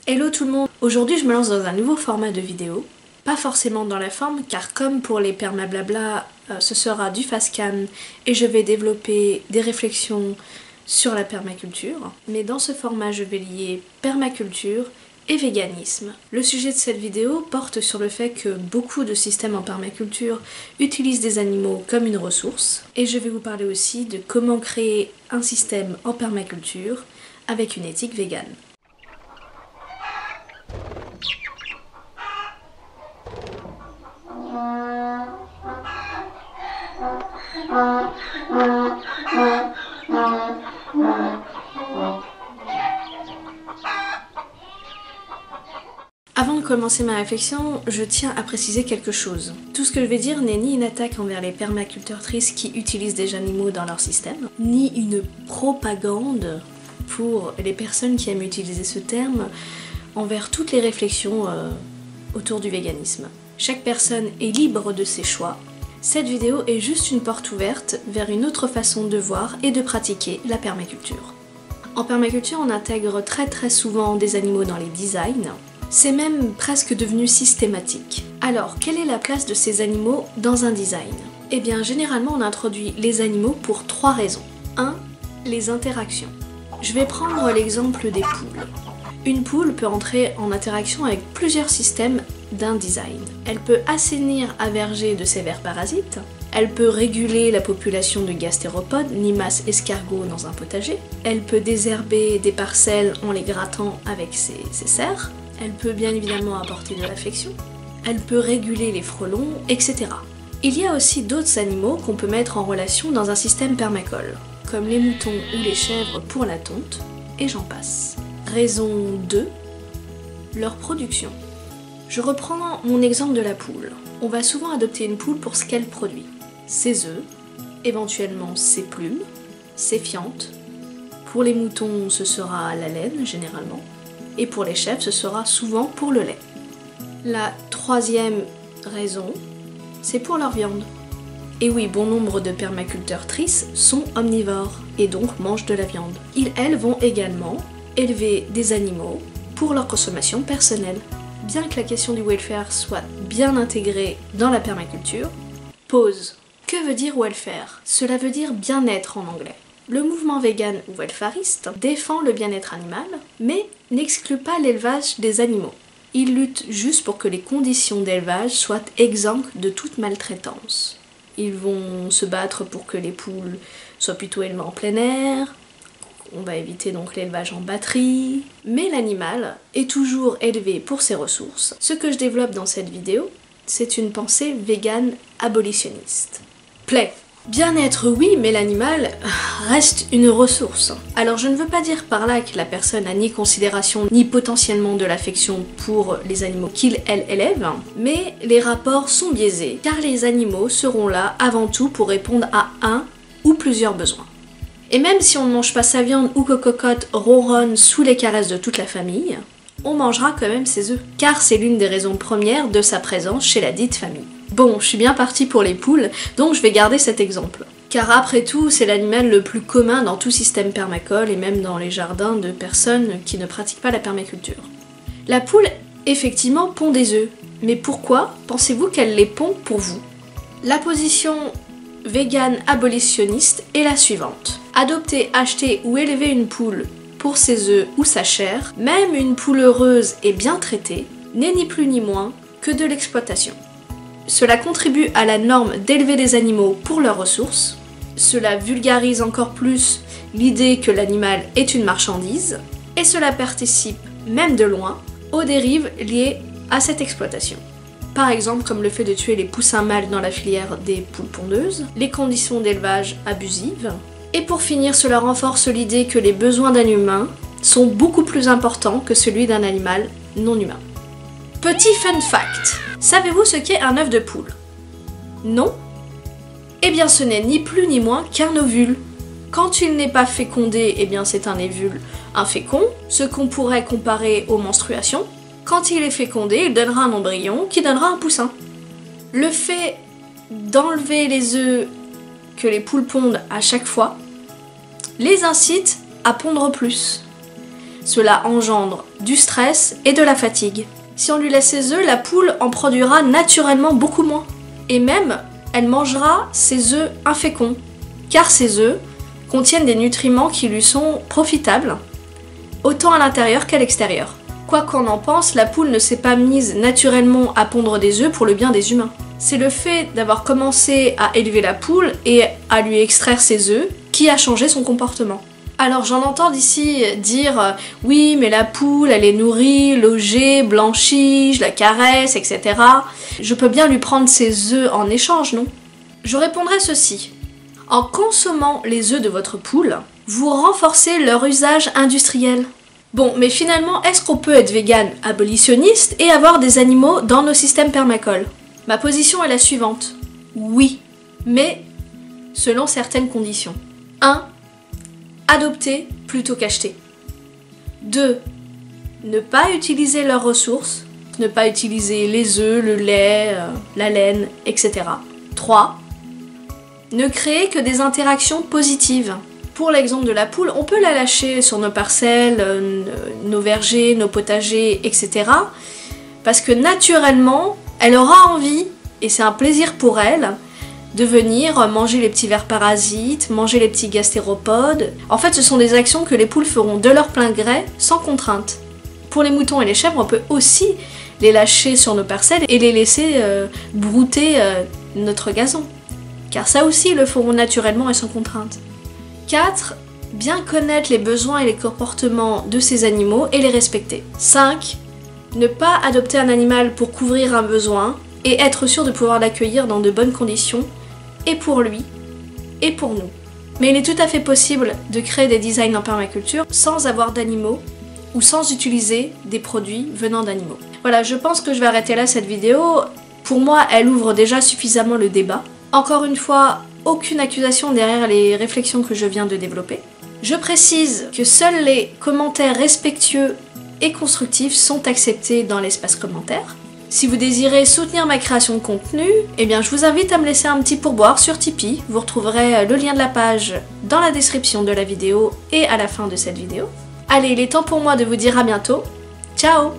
Hello tout le monde! Aujourd'hui je me lance dans un nouveau format de vidéo. Pas forcément dans la forme, car comme pour les permablabla, ce sera du fast-cam et je vais développer des réflexions sur la permaculture. Mais dans ce format je vais lier permaculture et véganisme. Le sujet de cette vidéo porte sur le fait que beaucoup de systèmes en permaculture utilisent des animaux comme une ressource, et je vais vous parler aussi de comment créer un système en permaculture avec une éthique végane. Avant de commencer ma réflexion, je tiens à préciser quelque chose. Tout ce que je vais dire n'est ni une attaque envers les permacultrices qui utilisent des animaux dans leur système, ni une propagande pour les personnes qui aiment utiliser ce terme envers toutes les réflexions autour du véganisme. Chaque personne est libre de ses choix. Cette vidéo est juste une porte ouverte vers une autre façon de voir et de pratiquer la permaculture. En permaculture, on intègre très souvent des animaux dans les designs. C'est même presque devenu systématique. Alors, quelle est la place de ces animaux dans un design? Eh bien, généralement, on introduit les animaux pour 3 raisons. 1. Les interactions. Je vais prendre l'exemple des poules. Une poule peut entrer en interaction avec plusieurs systèmes d'un design. Elle peut assainir un verger de ses vers parasites, elle peut réguler la population de gastéropodes, limaces, escargots dans un potager, elle peut désherber des parcelles en les grattant avec ses serres, elle peut bien évidemment apporter de l'affection, elle peut réguler les frelons, etc. Il y a aussi d'autres animaux qu'on peut mettre en relation dans un système permacole, comme les moutons ou les chèvres pour la tonte, et j'en passe. Raison 2, leur production. Je reprends mon exemple de la poule. On va souvent adopter une poule pour ce qu'elle produit. Ses œufs, éventuellement ses plumes, ses fientes. Pour les moutons, ce sera la laine, généralement. Et pour les chèvres, ce sera souvent pour le lait. La 3e raison, c'est pour leur viande. Et oui, bon nombre de permacultrices sont omnivores et donc mangent de la viande. Elles vont également élever des animaux pour leur consommation personnelle. Bien que la question du welfare soit bien intégrée dans la permaculture, pause. Que veut dire welfare? Cela veut dire bien-être en anglais. Le mouvement vegan ou welfariste défend le bien-être animal, mais n'exclut pas l'élevage des animaux. Il lutte juste pour que les conditions d'élevage soient exemptes de toute maltraitance. Ils vont se battre pour que les poules soient plutôt élevées en plein air. On va éviter donc l'élevage en batterie. Mais l'animal est toujours élevé pour ses ressources. Ce que je développe dans cette vidéo, c'est une pensée végane abolitionniste. Play. Bien-être oui, mais l'animal reste une ressource. Alors je ne veux pas dire par là que la personne n'a ni considération ni potentiellement de l'affection pour les animaux elle élève, mais les rapports sont biaisés car les animaux seront là avant tout pour répondre à un ou plusieurs besoins. Et même si on ne mange pas sa viande ou que Cocotte ronronne sous les caresses de toute la famille, on mangera quand même ses œufs, car c'est l'une des raisons premières de sa présence chez la dite famille. Bon, je suis bien partie pour les poules, donc je vais garder cet exemple. Car après tout, c'est l'animal le plus commun dans tout système permacole et même dans les jardins de personnes qui ne pratiquent pas la permaculture. La poule, effectivement, pond des œufs. Mais pourquoi pensez-vous qu'elle les pond pour vous? La position végane abolitionniste est la suivante. Adopter, acheter ou élever une poule pour ses œufs ou sa chair, même une poule heureuse et bien traitée, n'est ni plus ni moins que de l'exploitation. Cela contribue à la norme d'élever des animaux pour leurs ressources, cela vulgarise encore plus l'idée que l'animal est une marchandise, et cela participe, même de loin, aux dérives liées à cette exploitation. Par exemple, comme le fait de tuer les poussins mâles dans la filière des poules pondeuses, les conditions d'élevage abusives, et pour finir, cela renforce l'idée que les besoins d'un humain sont beaucoup plus importants que celui d'un animal non humain. Petit fun fact, savez-vous ce qu'est un œuf de poule? Non? Eh bien ce n'est ni plus ni moins qu'un ovule. Quand il n'est pas fécondé, eh bien c'est un ovule infécond, ce qu'on pourrait comparer aux menstruations. Quand il est fécondé, il donnera un embryon qui donnera un poussin. Le fait d'enlever les œufs que les poules pondent à chaque fois les incite à pondre plus. Cela engendre du stress et de la fatigue. Si on lui laisse ses œufs, la poule en produira naturellement beaucoup moins. Et même, elle mangera ses œufs inféconds, car ces œufs contiennent des nutriments qui lui sont profitables, autant à l'intérieur qu'à l'extérieur. Quoi qu'on en pense, la poule ne s'est pas mise naturellement à pondre des œufs pour le bien des humains. C'est le fait d'avoir commencé à élever la poule et à lui extraire ses œufs qui a changé son comportement. Alors j'en entends d'ici dire « Oui, mais la poule, elle est nourrie, logée, blanchie, je la caresse, etc. » Je peux bien lui prendre ses œufs en échange, non? Je répondrai ceci. En consommant les œufs de votre poule, vous renforcez leur usage industriel. Bon, mais finalement, est-ce qu'on peut être vegan abolitionniste et avoir des animaux dans nos systèmes permacoles? Ma position est la suivante. Oui, mais selon certaines conditions. 1. Adopter plutôt qu'acheter. 2. Ne pas utiliser leurs ressources, ne pas utiliser les œufs, le lait, la laine, etc. 3. Ne créer que des interactions positives. Pour l'exemple de la poule, on peut la lâcher sur nos parcelles, nos vergers, nos potagers, etc. Parce que naturellement, elle aura envie, et c'est un plaisir pour elle, de venir manger les petits vers parasites, manger les petits gastéropodes. En fait, ce sont des actions que les poules feront de leur plein gré, sans contrainte. Pour les moutons et les chèvres, on peut aussi les lâcher sur nos parcelles et les laisser brouter notre gazon. Car ça aussi, ils le feront naturellement et sans contrainte. 4. Bien connaître les besoins et les comportements de ces animaux et les respecter. 5. Ne pas adopter un animal pour couvrir un besoin et être sûr de pouvoir l'accueillir dans de bonnes conditions, et pour lui, et pour nous. Mais il est tout à fait possible de créer des designs en permaculture sans avoir d'animaux ou sans utiliser des produits venant d'animaux. Voilà, je pense que je vais arrêter là cette vidéo. Pour moi, elle ouvre déjà suffisamment le débat. Encore une fois, aucune accusation derrière les réflexions que je viens de développer. Je précise que seuls les commentaires respectueux et constructifs sont acceptés dans l'espace commentaire. Si vous désirez soutenir ma création de contenu, eh bien je vous invite à me laisser un petit pourboire sur Tipeee. Vous retrouverez le lien de la page dans la description de la vidéo et à la fin de cette vidéo. Allez, il est temps pour moi de vous dire à bientôt. Ciao!